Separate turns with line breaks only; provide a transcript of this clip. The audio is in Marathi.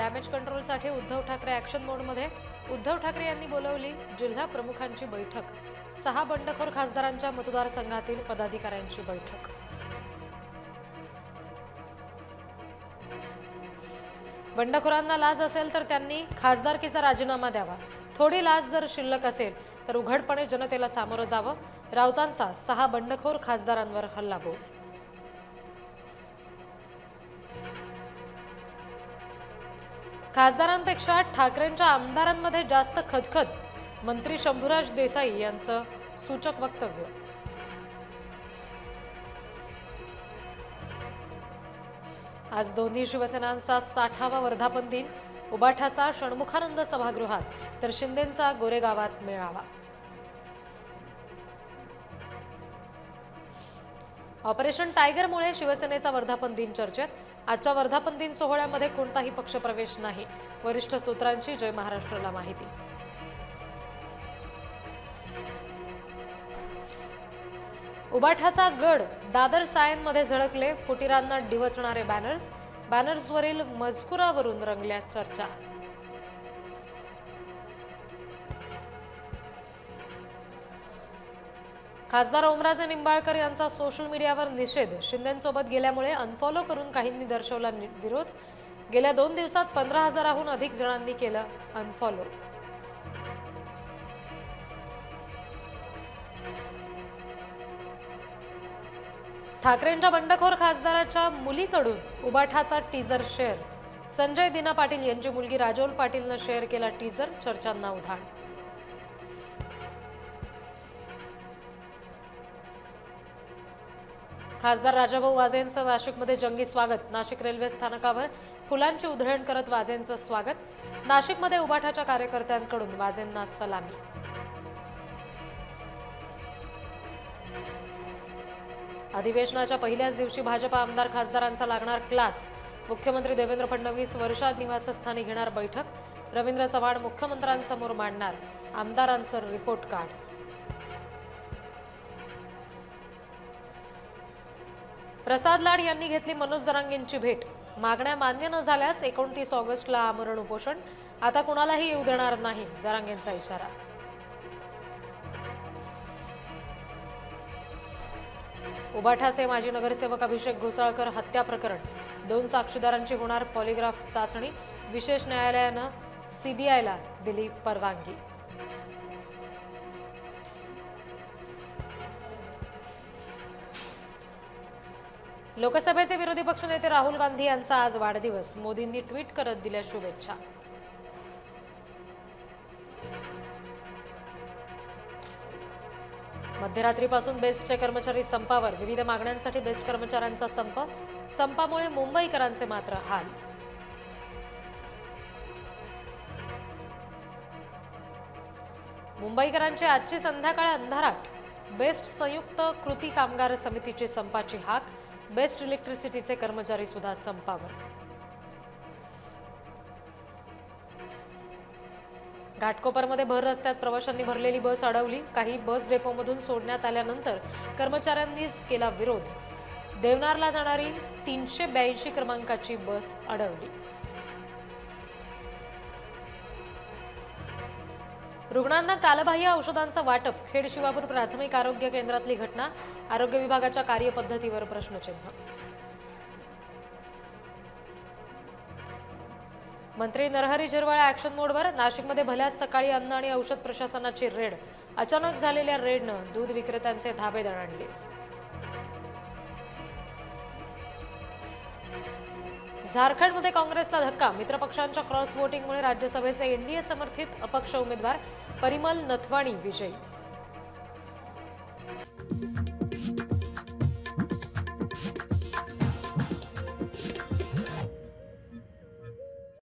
डॅमेज कंट्रोलसाठी उद्धव ठाकरे ॲक्शन मोडमध्ये. उद्धव ठाकरे यांनी बोलावली जिल्हा प्रमुखांची बैठक. 6 बंडखोर खासदारांच्या मतदारसंघातील पदाधिकाऱ्यांची बैठक. बंडखोरांना लाज असेल तर त्यांनी खासदारकीचा राजीनामा द्यावा. थोडी लाज जर शिल्लक असेल तर उघडपणे जनतेला सामोरं जावं. राऊतांचा 6 बंडखोर खासदारांवर हल्लाबोल. खासदारांपेक्षा ठाकरेंच्या आमदारांमध्ये जास्त खदखद. मंत्री शंभूराज देसाई यांचं सूचक वक्तव्य. आज दोन्ही शिवसेनांचा 60वा वर्धापन दिन. उबाठाचा षण्मुखानंद सभागृहात तर शिंदेंचा गोरेगावात मेळावा. ऑपरेशन टायगरमुळे शिवसेनेचा वर्धापन दिन चर्चेत. आजच्या वर्धापन दिन सोहळ्यामध्ये कोणताही पक्षप्रवेश नाही. वरिष्ठ सूत्रांची जय महाराष्ट्रला माहिती. उबाठाचा गड. दादर सायनमध्ये झळकले फुटीरांना डिवचणारे बॅनर्स. बॅनर्सवरील मजकुरावरून रंगल्या चर्चा. खासदार ओमराजे निंबाळकर यांचा सोशल मीडियावर निषेध. शिंदेंसोबत गेल्यामुळे अनफॉलो करून काहींनी दर्शवला विरोध. गेल्या 2 दिवसात 15,000हून अधिक जणांनी केलं अनफॉलो. ठाकरेंच्या बंडखोर खासदाराच्या मुलीकडून उबाठाचा टीजर शेअर. संजय दिना पाटील यांची मुलगी राजोल पाटीलनं शेअर केला टीजर. चर्चांना उधाण. खासदार राजाभाऊ वाजेंचं नाशिकमध्ये जंगी स्वागत. नाशिक रेल्वे स्थानकावर फुलांची उधळण करत वाजेंचं स्वागत. नाशिकमध्ये उबाठाच्या कार्यकर्त्यांकडून वाजेंना सलामी. अधिवेशनाच्या पहिल्याच दिवशी भाजप आमदार खासदारांचा लागणार क्लास. मुख्यमंत्री देवेंद्र फडणवीस वर्षा निवासस्थानी घेणार बैठक. रवींद्र चव्हाण मुख्यमंत्र्यांसमोर मांडणार आमदारांचं रिपोर्ट कार्ड. प्रसाद लाड यांनी घेतली मनोज जरांगेंची भेट. मागण्या मान्य न झाल्यास 29 ऑगस्टला आमरण उपोषण. आता कुणालाही येऊ देणार नाही, जरांगेंचा इशारा. उबाठाचे माजी नगरसेवक अभिषेक घोसाळकर हत्या प्रकरण. 2 साक्षीदारांची होणार पॉलिग्राफ चाचणी. विशेष न्यायालयानं सीबीआयला दिली परवानगी. लोकसभेचे विरोधी पक्षनेते राहुल गांधी यांचा आज वाढदिवस. मोदींनी ट्विट करत दिल्या शुभेच्छा. मध्यरात्रीपासून बेस्टचे कर्मचारी संपावर. विविध मागण्यांसाठी बेस्ट कर्मचाऱ्यांचा संप. संपामुळे मुंबईकरांचे मात्र हाल. मुंबईकरांची आजची संध्याकाळ अंधारात. बेस्ट संयुक्त कृती कामगार समितीची संपाची हाक. बेस्ट इलेक्ट्रिसिटीचे कर्मचारी सुद्धा संपावर. घाटकोपरमध्ये भर रस्त्यात प्रवाशांनी भरलेली बस अडवली. काही बस डेपोमधून सोडण्यात आल्यानंतर कर्मचाऱ्यांनीच केला विरोध. देवनारला जाणारी 382 क्रमांकाची बस अडवली. रुग्णांना कालबाह्य औषधांचं वाटप. खेड शिवापूर प्राथमिक आरोग्य केंद्रातली घटना. आरोग्य विभागाच्या कार्यपद्धतीवर प्रश्नचिन्ह. मंत्री नरहरी झिरवाळ ॲक्शन मोडवर. नाशिकमध्ये भल्याच सकाळी अन्न आणि औषध प्रशासनाची रेड. अचानक झालेल्या रेडनं दूध विक्रेत्यांचे धाबे दणाणले. झारखंडमध्ये काँग्रेसला धक्का. मित्रपक्षांच्या क्रॉस वोटिंगमुळे राज्यसभेचे एनडीए समर्थित अपक्ष उमेदवार परिमल नथवाणी विजयी.